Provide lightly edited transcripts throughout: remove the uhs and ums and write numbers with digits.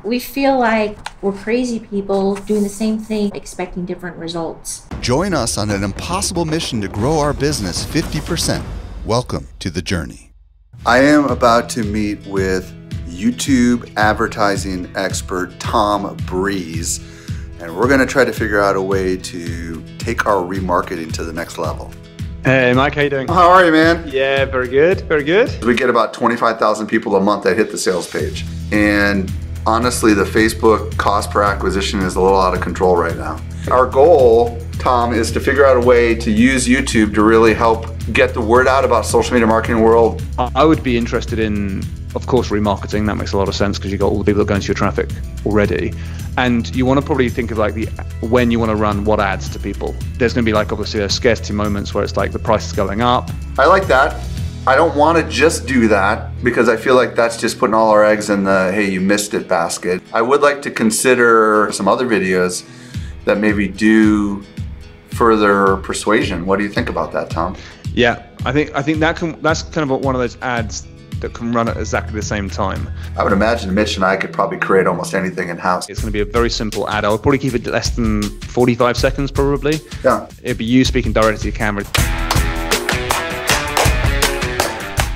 We feel like we're crazy people doing the same thing, expecting different results. Join us on an impossible mission to grow our business 50%. Welcome to the journey. I am about to meet with YouTube advertising expert Tom Breeze, and we're going to try to figure out a way to take our remarketing to the next level. Hey Mike, how you doing? How are you, man? Yeah, very good, very good. We get about 25,000 people a month that hit the sales page, and honestly, the Facebook cost per acquisition is a little out of control right now. Our goal, Tom, is to figure out a way to use YouTube to really help get the word out about social media marketing world. I would be interested in, of course, remarketing. That makes a lot of sense because you've got all the people that go into your traffic already. And you want to probably think of like when you want to run what ads to people. There's going to be like obviously there's scarcity moments where it's like the price is going up. I like that. I don't want to just do that because I feel like that's just putting all our eggs in the, hey, you missed it basket. I would like to consider some other videos that maybe do further persuasion. What do you think about that, Tom? Yeah, I think that's kind of one of those ads that can run at exactly the same time. I would imagine Mitch and I could probably create almost anything in-house. It's going to be a very simple ad. I would probably keep it less than 45 seconds probably. Yeah. It'd be you speaking directly to your camera.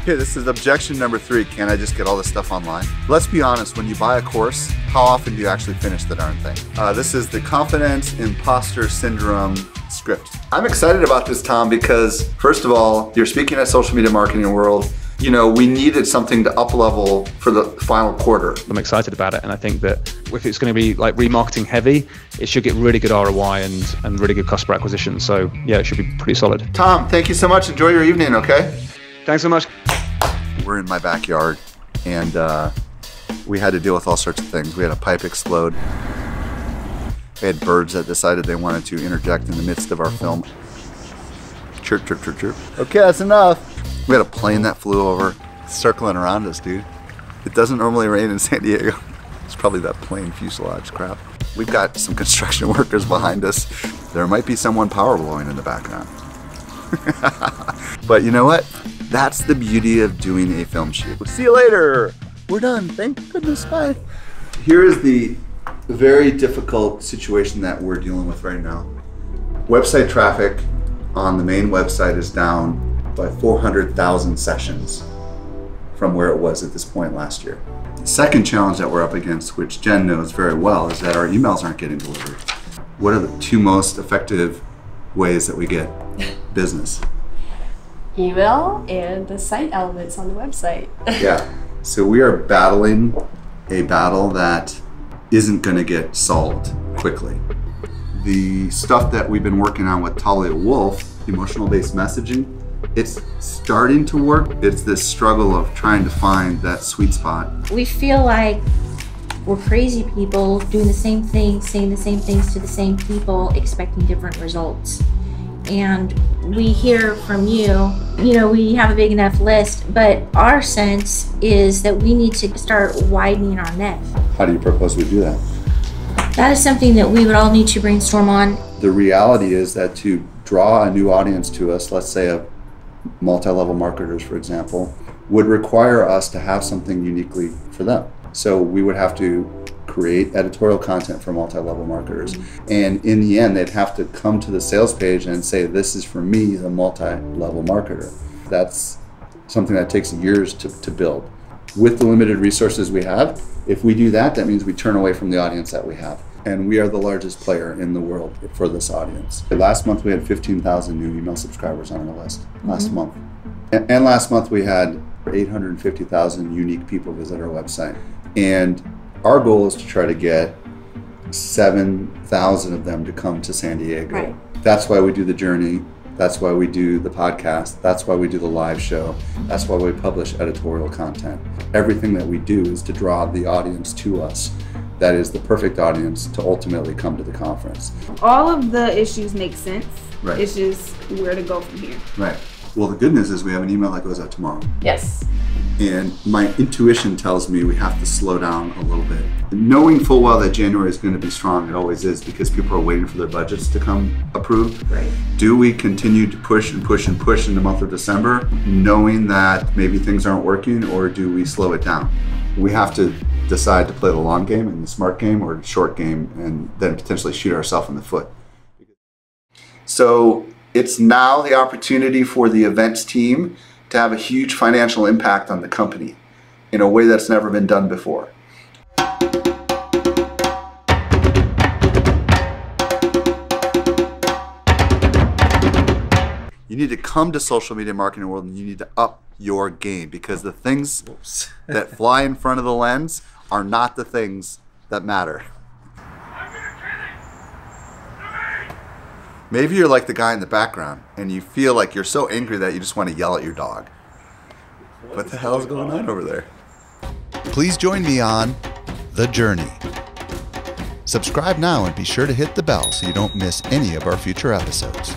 Okay, this is objection number 3. Can I just get all this stuff online? Let's be honest, when you buy a course, how often do you actually finish the darn thing? This is the Confidence Imposter Syndrome script. I'm excited about this, Tom, because first of all, you're speaking at Social Media Marketing World. You know, we needed something to up-level for the final quarter. I'm excited about it, and I think that if it's going to be like remarketing heavy, it should get really good ROI and really good cost per acquisition. So yeah, it should be pretty solid. Tom, thank you so much. Enjoy your evening, okay? Thanks so much. We're in my backyard, and we had to deal with all sorts of things. We had a pipe explode. We had birds that decided they wanted to interject in the midst of our film. Chirp, chirp, chirp, chirp. Okay, that's enough. We had a plane that flew over, circling around us, dude. It doesn't normally rain in San Diego. It's probably that plane fuselage crap. We've got some construction workers behind us. There might be someone power blowing in the background. But you know what? That's the beauty of doing a film shoot. We'll see you later. We're done. Thank goodness. Bye. Here is the very difficult situation that we're dealing with right now. Website traffic on the main website is down by 400,000 sessions from where it was at this point last year. The second challenge that we're up against, which Jen knows very well, is that our emails aren't getting delivered. What are the 2 most effective ways that we get business? Email and the site elements on the website. Yeah, so we are battling a battle that isn't going to get solved quickly. The stuff that we've been working on with Talia Wolf, emotional-based messaging, it's starting to work. It's this struggle of trying to find that sweet spot. We feel like we're crazy people doing the same thing, saying the same things to the same people, expecting different results. And we hear from you, we have a big enough list, but our sense is that we need to start widening our net. How do you propose we do that? That is something that we would all need to brainstorm on. The reality is that to draw a new audience to us, let's say a multi-level marketers, for example, would require us to have something uniquely for them. So we would have to create editorial content for multi-level marketers. And in the end, they'd have to come to the sales page and say, this is for me, the multi-level marketer. That's something that takes years to build. With the limited resources we have, if we do that, that means we turn away from the audience that we have. And we are the largest player in the world for this audience. Last month, we had 15,000 new email subscribers on our list, last month. And last month, we had 850,000 unique people visit our website. And our goal is to try to get 7,000 of them to come to San Diego. Right. That's why we do the journey. That's why we do the podcast. That's why we do the live show. That's why we publish editorial content. Everything that we do is to draw the audience to us. That is the perfect audience to ultimately come to the conference. All of the issues make sense. Right. It's just where to go from here. Right. Well, the good news is we have an email that goes out tomorrow. Yes. And my intuition tells me we have to slow down a little bit. Knowing full well that January is going to be strong, it always is, because people are waiting for their budgets to come approved. Right. Do we continue to push and push and push in the month of December, knowing that maybe things aren't working, or do we slow it down? We have to decide to play the long game and the smart game or the short game and then potentially shoot ourselves in the foot. So it's now the opportunity for the events team to have a huge financial impact on the company in a way that's never been done before. You need to come to social media marketing world and you need to up your game, because the things that fly in front of the lens are not the things that matter. Maybe you're like the guy in the background and you feel like you're so angry that you just want to yell at your dog. What the hell is going on over there? Please join me on The Journey. Subscribe now and be sure to hit the bell so you don't miss any of our future episodes.